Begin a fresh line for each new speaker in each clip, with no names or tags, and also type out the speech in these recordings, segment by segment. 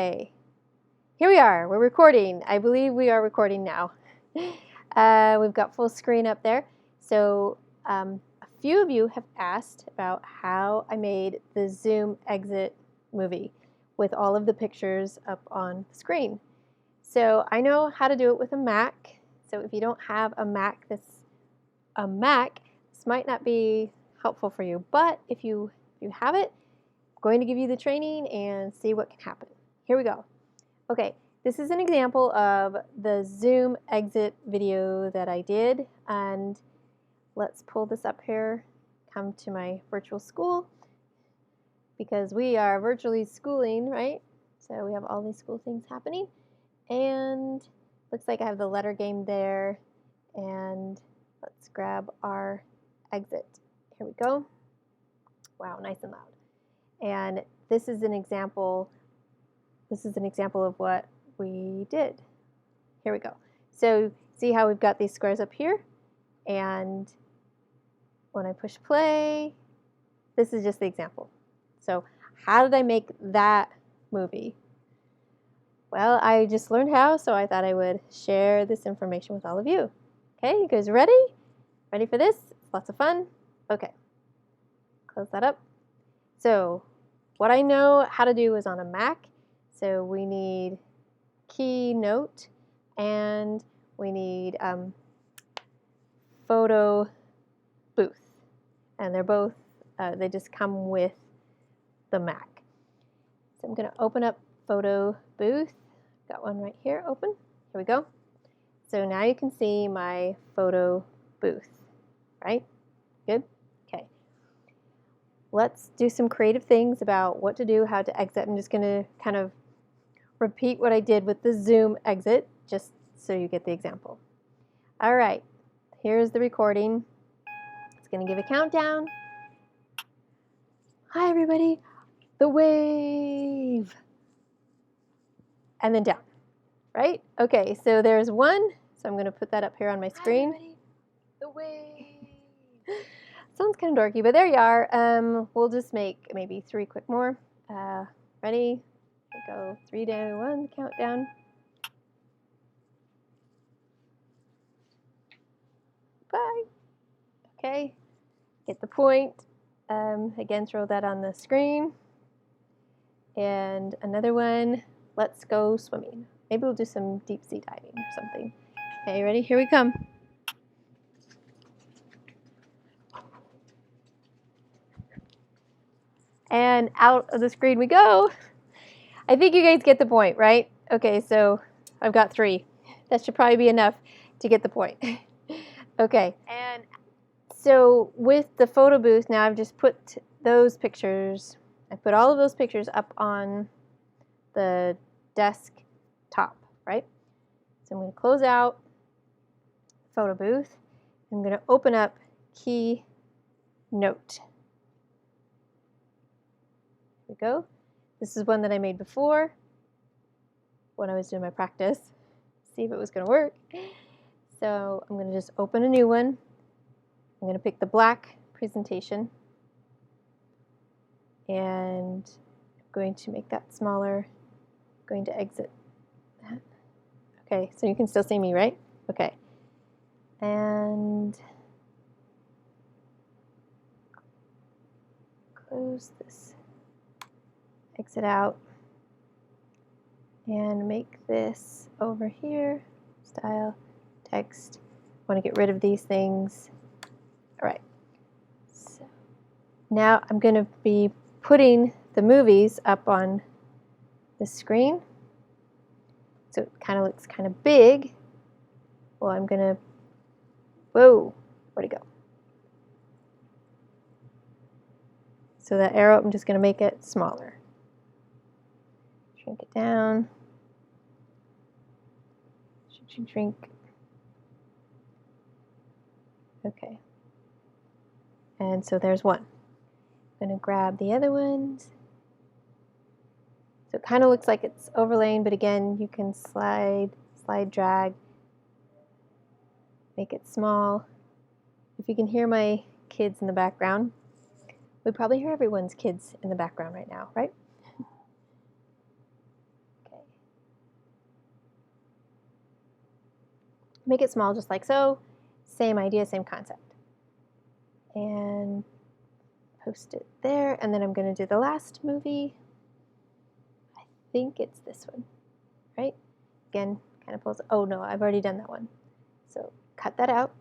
Okay, here we are. We're recording. I believe we are recording now. We've got full screen up there. So a few of you have asked about how I made the Zoom exit movie with all of the pictures up on the screen. So I know how to do it with a Mac. So if you don't have a Mac that's a Mac, this might not be helpful for you. But if you have it, I'm going to give you the training and see what can happen. Here we go. Okay, this is an example of the Zoom exit video that I did, and let's pull this up here, come to my virtual school, because we are virtually schooling, right? So we have all these school things happening, and looks like I have the letter game there, and let's grab our exit. Here we go. Wow, nice and loud. And this is an example of what we did. Here we go. So see how we've got these squares up here? And when I push play, this is just the example. So how did I make that movie? Well, I just learned how, so I thought I would share this information with all of you. Okay, you guys ready? Ready for this? It's lots of fun. Okay, close that up. So what I know how to do is on a Mac. So we need Keynote and we need Photo Booth. And they're both, they just come with the Mac. So I'm going to open up Photo Booth. Got one right here open. Here we go. So now you can see my photo booth, right? Good? Okay. Let's do some creative things about what to do, how to exit. I'm just going to kind of repeat what I did with the Zoom exit, just so you get the example. All right, here's the recording. It's going to give a countdown. Hi, everybody. The wave. And then down, right? Okay, so there's one. So I'm going to put that up here on my screen. Hi, everybody. The wave. Sounds kind of dorky, but there you are. We'll just make maybe 3 quick more. Ready? Go 3, 2, 1, countdown. Bye. Okay, get the point. Again, throw that on the screen. And another one, let's go swimming. Maybe we'll do some deep sea diving or something. Okay, ready? Here we come. And out of the screen we go. I think you guys get the point, right? Okay, so I've got 3. That should probably be enough to get the point. Okay, and so with the photo booth, now I've just put those pictures, I put all of those pictures up on the desktop, right? So I'm going to close out photo booth. I'm going to open up Keynote. Here we go. This is one that I made before when I was doing my practice. See if it was going to work. So I'm going to just open a new one. I'm going to pick the black presentation. And I'm going to make that smaller. I'm going to exit that. Okay, so you can still see me, right? Okay. And close this. Exit out. And make this over here. Style, text. I want to get rid of these things. All right. So now I'm going to be putting the movies up on the screen. So it kind of looks kind of big. Well, I'm going to, whoa, where'd it go? So that arrow, I'm just going to make it smaller. Shrink it down. Shrink. Okay. And so there's one. I'm going to grab the other ones. So it kind of looks like it's overlaying, but again, you can slide, drag, make it small. If you can hear my kids in the background, we probably hear everyone's kids in the background right now, right? Make it small just like so. Same idea, same concept. And post it there. And then I'm going to do the last movie. I think it's this one, right? Again, kind of pulls. Oh no, I've already done that one. So cut that out.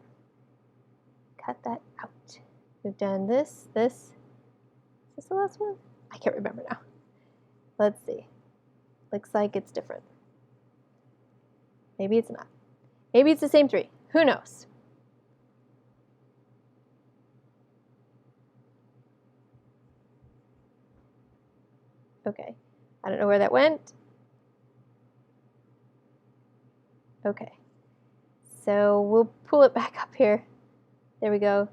Cut that out. We've done this, this. Is this the last one? I can't remember now. Let's see. Looks like it's different. Maybe it's not. Maybe it's the same three. Who knows? Okay. I don't know where that went. Okay. So we'll pull it back up here. There we go.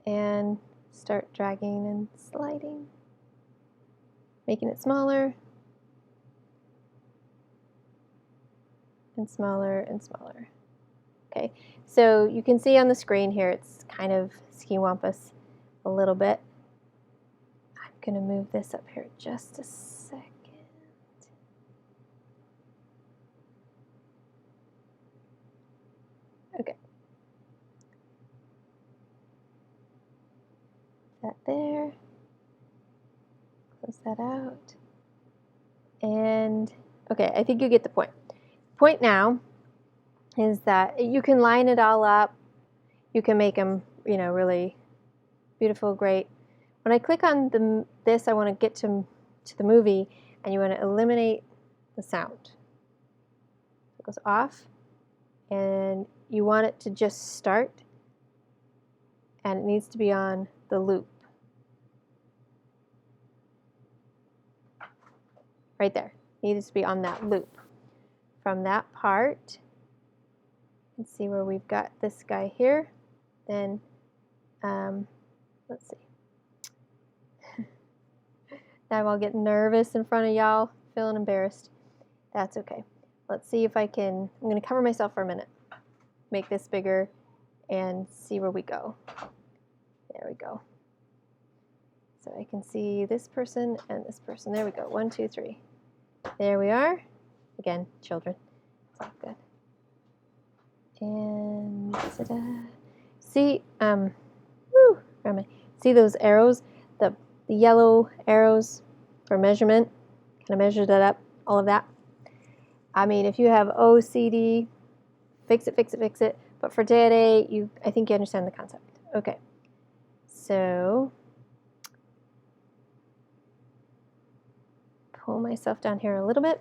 And start dragging and sliding. Making it smaller. And smaller and smaller. Okay, so you can see on the screen here it's kind of ski-wampus a little bit. I'm going to move this up here just a second. Okay. That there. Close that out. And okay, I think you get the point. Point now is that you can line it all up. You can make them, really beautiful, great. When I click on this, I want to get to the movie, and you want to eliminate the sound. It goes off, and you want it to just start, and it needs to be on the loop. Right there. It needs to be on that loop. From that part, let's see where we've got this guy here. Then, let's see. Now I'm all getting nervous in front of y'all, feeling embarrassed. That's okay. Let's see if I can, I'm going to cover myself for a minute. Make this bigger and see where we go. There we go. So I can see this person and this person. There we go. 1, 2, 3. There we are. Again, children. It's all good. And ta-da. See, where am I? See those arrows? The yellow arrows for measurement. Kind of measured that up, all of that. I mean, if you have OCD, fix it, fix it, fix it. But for today, I think you understand the concept. Okay. So, pull myself down here a little bit.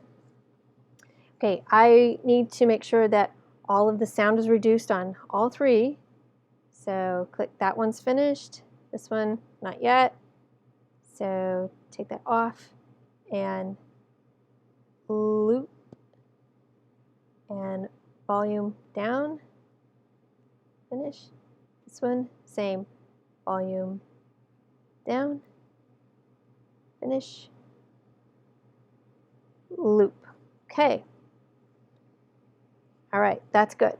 Okay, I need to make sure that all of the sound is reduced on all three. So click that one's finished. This one, not yet. So take that off and loop and volume down. Finish. This one, same. Volume down. Finish. Loop. Okay. All right, that's good.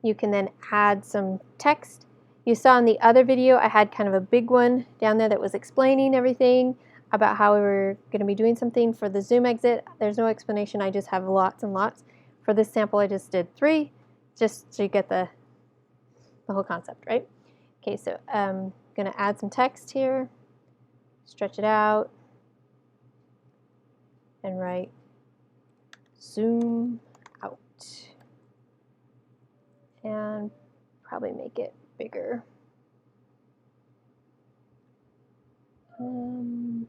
You can then add some text. You saw in the other video I had kind of a big one down there that was explaining everything about how we were going to be doing something. For the zoom exit, there's no explanation. I just have lots and lots. For this sample, I just did 3, just so you get the whole concept, right? Okay, so I'm going to add some text here, stretch it out, and write zoom out. And probably make it bigger. You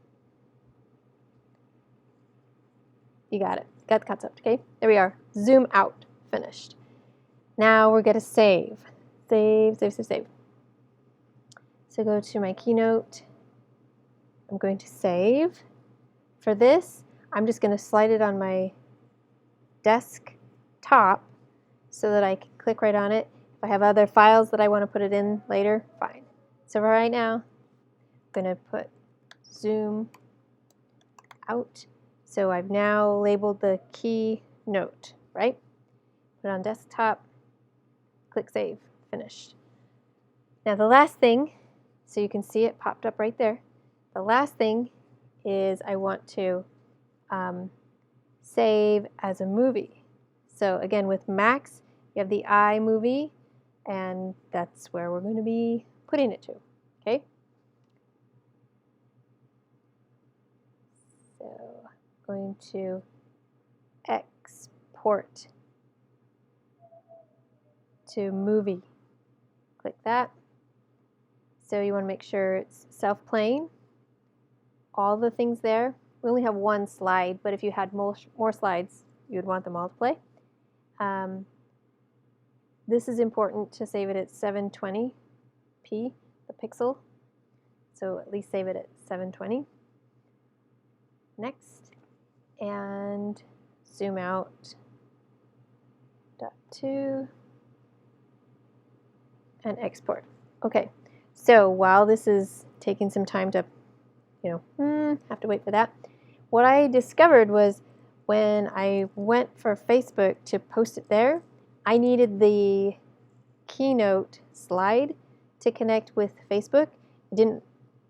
got it. Got the concept, okay? There we are. Zoom out. Finished. Now we're going to save. Save, save, save, save. So go to my Keynote. I'm going to save. For this, I'm just going to slide it on my desktop so that I can click right on it. If I have other files that I want to put it in later, fine. So for right now, I'm going to put zoom out. So I've now labeled the Keynote, right? Put it on desktop, click save, finished. Now the last thing, so you can see it popped up right there. The last thing is I want to save as a movie. So again, with Macs, You have the iMovie, and that's where we're going to be putting it to. Okay? So going to export to movie. Click that. So you want to make sure it's self-playing. All the things there. We only have one slide, but if you had more slides, you would want them all to play. This is important to save it at 720p, the pixel. So at least save it at 720. Next. And zoom out. .2. And export. Okay. So while this is taking some time to, have to wait for that, what I discovered was when I went for Facebook to post it there, I needed the Keynote slide to connect with Facebook. I didn't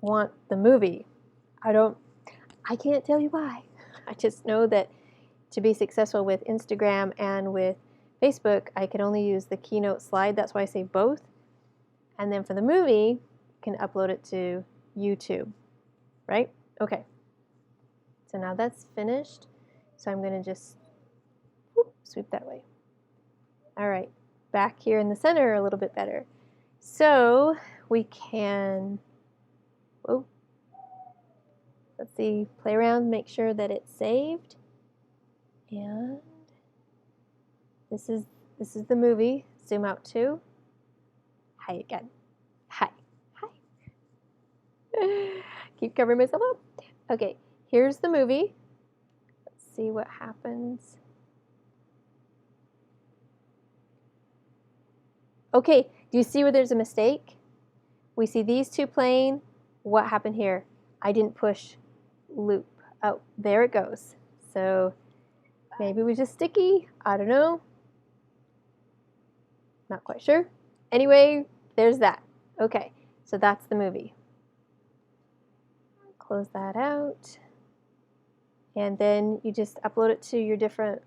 want the movie. I can't tell you why. I just know that to be successful with Instagram and with Facebook, I can only use the Keynote slide. That's why I say both. And then for the movie, you can upload it to YouTube, right? Okay. So now that's finished. So I'm going to just sweep that way. All right. Back here in the center a little bit better. So we can, let's see, play around, make sure that it's saved. And this is the movie. Zoom out too. Hi again. Hi. Keep covering myself up. Okay, here's the movie. Let's see what happens. Okay, do you see where there's a mistake? We see these two playing. What happened here? I didn't push loop. Oh, there it goes. So maybe it was just sticky. I don't know. Not quite sure. Anyway, there's that. Okay, so that's the movie. Close that out. And then you just upload it to your different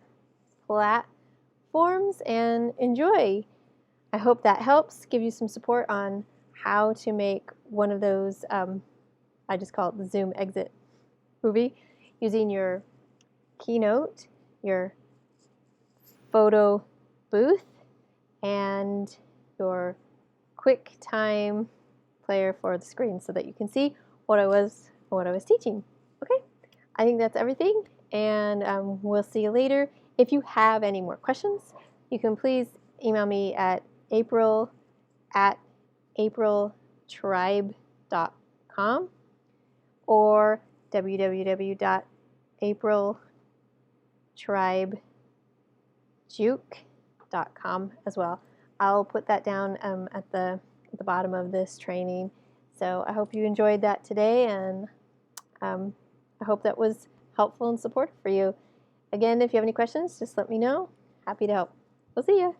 platforms and enjoy. I hope that helps give you some support on how to make one of those, I just call it the Zoom exit movie, using your Keynote, your photo booth, and your QuickTime player for the screen so that you can see what I was teaching. Okay, I think that's everything, and we'll see you later. If you have any more questions, you can please email me at april@apriltribe.com or www.apriltribejuke.com as well. I'll put that down at the bottom of this training. So I hope you enjoyed that today, and I hope that was helpful and supportive for you. Again, if you have any questions, just let me know. Happy to help. We'll see you.